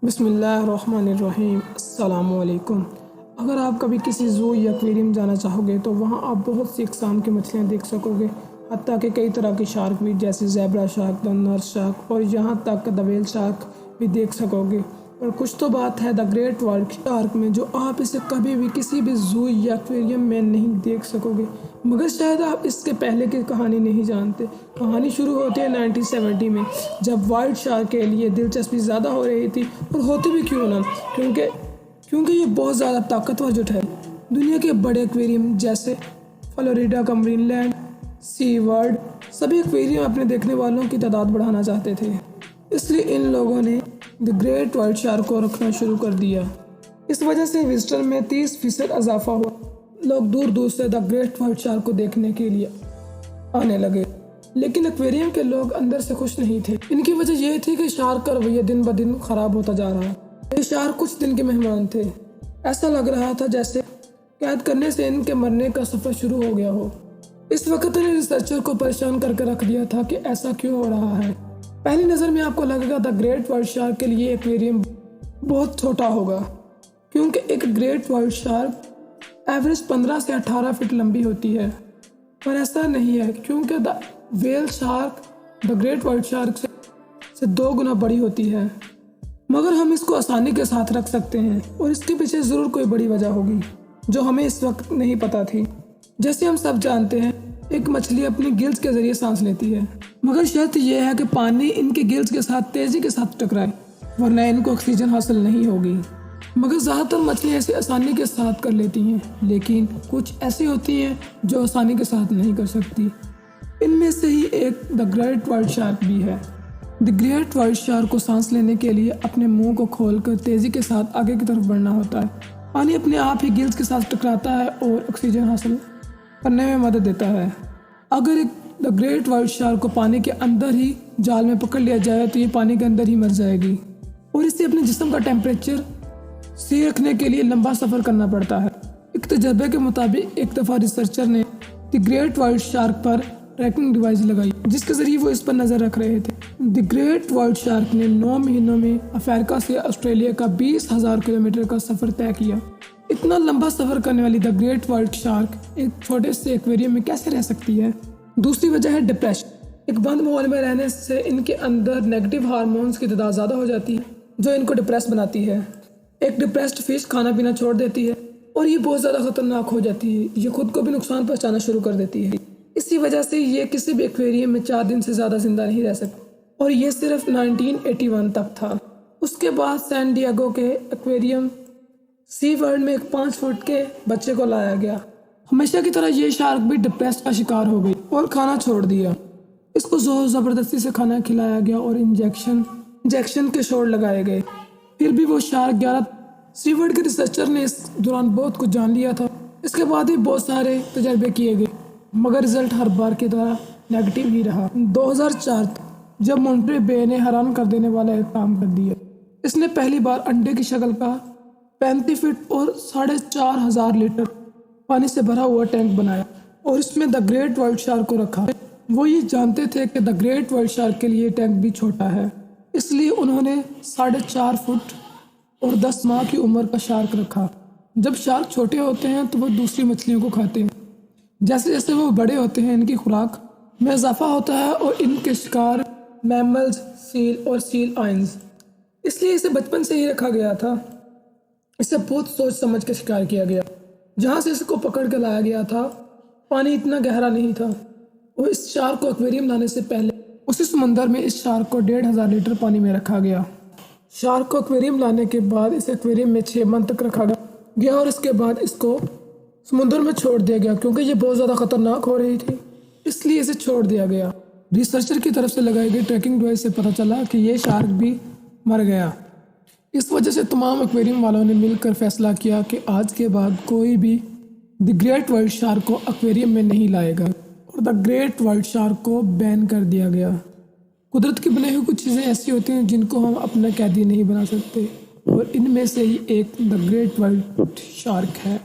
बिस्मिल्लाहिर्रहमानिर्रहीम। अस्सलामुअलैकुम। अगर आप कभी किसी ज़ू या एक्वेरियम जाना चाहोगे तो वहाँ आप बहुत सी अक़साम की मछलियाँ देख सकोगे, हत्ता कि कई तरह के शार्क भी जैसे zebra shark, the nurse shark और यहाँ तक द व्हेल शार्क भी देख सकोगे। और कुछ तो बात है द ग्रेट व्हाइट शार्क में, जो आप इसे कभी भी किसी भी ज़ू या एक्वेरियम में नहीं देख सकोगे। मगर शायद आप इसके पहले की कहानी नहीं जानते। कहानी शुरू होती है 1970 में, जब वाइट शार्क के लिए दिलचस्पी ज़्यादा हो रही थी, और होती भी क्यों ना, क्योंकि ये बहुत ज़्यादा ताकतवर जुट है। दुनिया के बड़े एक्वेरियम जैसे फ्लोरिडा का मरीनलैंड, सी वर्ल्ड, सभी एक्वेरियम अपने देखने वालों की तादाद बढ़ाना चाहते थे। इसलिए इन लोगों ने द ग्रेट व्हाइट शार्क को रखना शुरू कर दिया। इस वजह से विजिटर में 30% इजाफा हुआ। लोग दूर दूर से द ग्रेट व्हाइट शार्क को देखने के लिए आने लगे। लेकिन एक्वेरियम के लोग अंदर से खुश नहीं थे। इनकी वजह यह थी कि शार्क का रवैया दिन ब दिन खराब होता जा रहा। ये शार्क कुछ दिन के मेहमान थे। ऐसा लग रहा था जैसे कैद करने से इनके मरने का सफ़र शुरू हो गया हो। इस वक्त ने रिसर्चर को परेशान करके रख दिया था कि ऐसा क्यों हो रहा है। पहली नज़र में आपको लगेगा द ग्रेट व्हाइट शार्क के लिए एक्वेरियम बहुत छोटा होगा, क्योंकि एक ग्रेट व्हाइट शार्क एवरेज 15 से 18 फीट लंबी होती है। पर ऐसा नहीं है, क्योंकि the whale shark the great white shark से 2 गुना बड़ी होती है। मगर हम इसको आसानी के साथ रख सकते हैं, और इसके पीछे ज़रूर कोई बड़ी वजह होगी जो हमें इस वक्त नहीं पता थी। जैसे हम सब जानते हैं, एक मछली अपनी गिल्स के जरिए सांस लेती है, मगर शर्त यह है कि पानी इनके गिल्स के साथ तेजी के साथ टकराए, वरना इनको ऑक्सीजन हासिल नहीं होगी। मगर ज़्यादातर मछलियाँ इसे आसानी के साथ कर लेती हैं, लेकिन कुछ ऐसी होती हैं जो आसानी के साथ नहीं कर सकती। इनमें से ही एक द ग्रेट व्हाइट शार्क भी है। द ग्रेट व्हाइट शार्क को सांस लेने के लिए अपने मुंह को खोलकर तेजी के साथ आगे की तरफ बढ़ना होता है। पानी अपने आप ही गिल्स के साथ टकराता है और ऑक्सीजन हासिल करने में मदद देता है। अगर एक द ग्रेट व्हाइट शार्क को पानी के अंदर ही जाल में पकड़ लिया जाए तो ये पानी के अंदर ही मर जाएगी, और इसे अपने जिस्म का टेम्परेचर सही रखने के लिए लंबा सफ़र करना पड़ता है। एक तजर्बे के मुताबिक एक दफ़ा रिसर्चर ने द ग्रेट व्हाइट शार्क पर ट्रैकिंग डिवाइस लगाई, जिसके ज़रिए वो इस पर नज़र रख रहे थे। द ग्रेट व्हाइट शार्क ने 9 महीनों में अफ्रीका से ऑस्ट्रेलिया का 20,000 किलोमीटर का सफ़र तय किया। इतना लंबा सफ़र करने वाली द ग्रेट व्हाइट शार्क एक छोटे से एक्वेरियम में कैसे रह सकती है? दूसरी वजह है डिप्रेशन। एक बंद माहौल में रहने से इनके अंदर नेगेटिव हार्मोन्स की तादाद ज़्यादा हो जाती है, जो इनको डिप्रेस बनाती है। एक डिप्रेस्ड फिश खाना पीना छोड़ देती है, और ये बहुत ज़्यादा खतरनाक हो जाती है। ये खुद को भी नुकसान पहुँचाना शुरू कर देती है। इसी वजह से ये किसी भी एक्वेरियम में 4 दिन से ज़्यादा जिंदा नहीं रह सकती, और ये सिर्फ 1981 तक था। उसके बाद सैन डिएगो के एक्वेरियम सी वर्ल्ड में एक 5 फुट के बच्चे को लाया गया। हमेशा की तरह ये शार्क भी डिप्रेस का शिकार हो गई और खाना छोड़ दिया। इसको जोर ज़बरदस्ती से खाना खिलाया गया और इंजेक्शन के शॉट लगाए गए। फिर भी वो शार्क 11 सी वर्ल्ड के रिसर्चर ने इस दौरान बहुत कुछ जान लिया था। इसके बाद भी बहुत सारे तजर्बे किए गए, मगर रिजल्ट हर बार की तरह नेगेटिव ही रहा। 2004 जब मॉन्टरे बे ने हैरान कर देने वाला एक काम कर दिया। इसने पहली बार अंडे की शक्ल का 35 फीट और 4,500 लीटर पानी से भरा हुआ टैंक बनाया, और इसमें द ग्रेट व्हाइट शार्क को रखा। वो ये जानते थे कि द ग्रेट व्हाइट शार्क के लिए टैंक भी छोटा है, इसलिए उन्होंने 4.5 फुट और 10 माह की उम्र का शार्क रखा। जब शार्क छोटे होते हैं तो वो दूसरी मछलियों को खाते हैं। जैसे जैसे वो बड़े होते हैं, इनकी खुराक में इजाफा होता है, और इनके शिकार मैमल्स, सील और सील आइंस। इसलिए इसे बचपन से ही रखा गया था। इसे बहुत सोच समझ के शिकार किया गया। जहाँ से इसको पकड़ के लाया गया था, पानी इतना गहरा नहीं था, और इस शार्क को एक्वेरियम लाने से पहले उसी समुंदर में इस शार्क को 1,500 लीटर पानी में रखा गया। शार्क को एक्वेरियम लाने के बाद इस एक्वेरियम में 6 मंथ तक रखा गया, और इसके बाद इसको समुद्र में छोड़ दिया गया, क्योंकि ये बहुत ज़्यादा खतरनाक हो रही थी, इसलिए इसे छोड़ दिया गया। रिसर्चर की तरफ से लगाई गई ट्रैकिंग डिवाइस से पता चला कि ये शार्क भी मर गया। इस वजह से तमाम एक्वेरियम वालों ने मिलकर फैसला किया कि आज के बाद कोई भी द ग्रेट व्हाइट शार्क को एक्वेरियम में नहीं लाएगा, और द ग्रेट व्हाइट शार्क को बैन कर दिया गया। कुदरत की बनाई हुई कुछ चीज़ें ऐसी होती हैं जिनको हम अपना कैदी नहीं बना सकते, और इनमें से ही एक द ग्रेट व्हाइट शार्क है।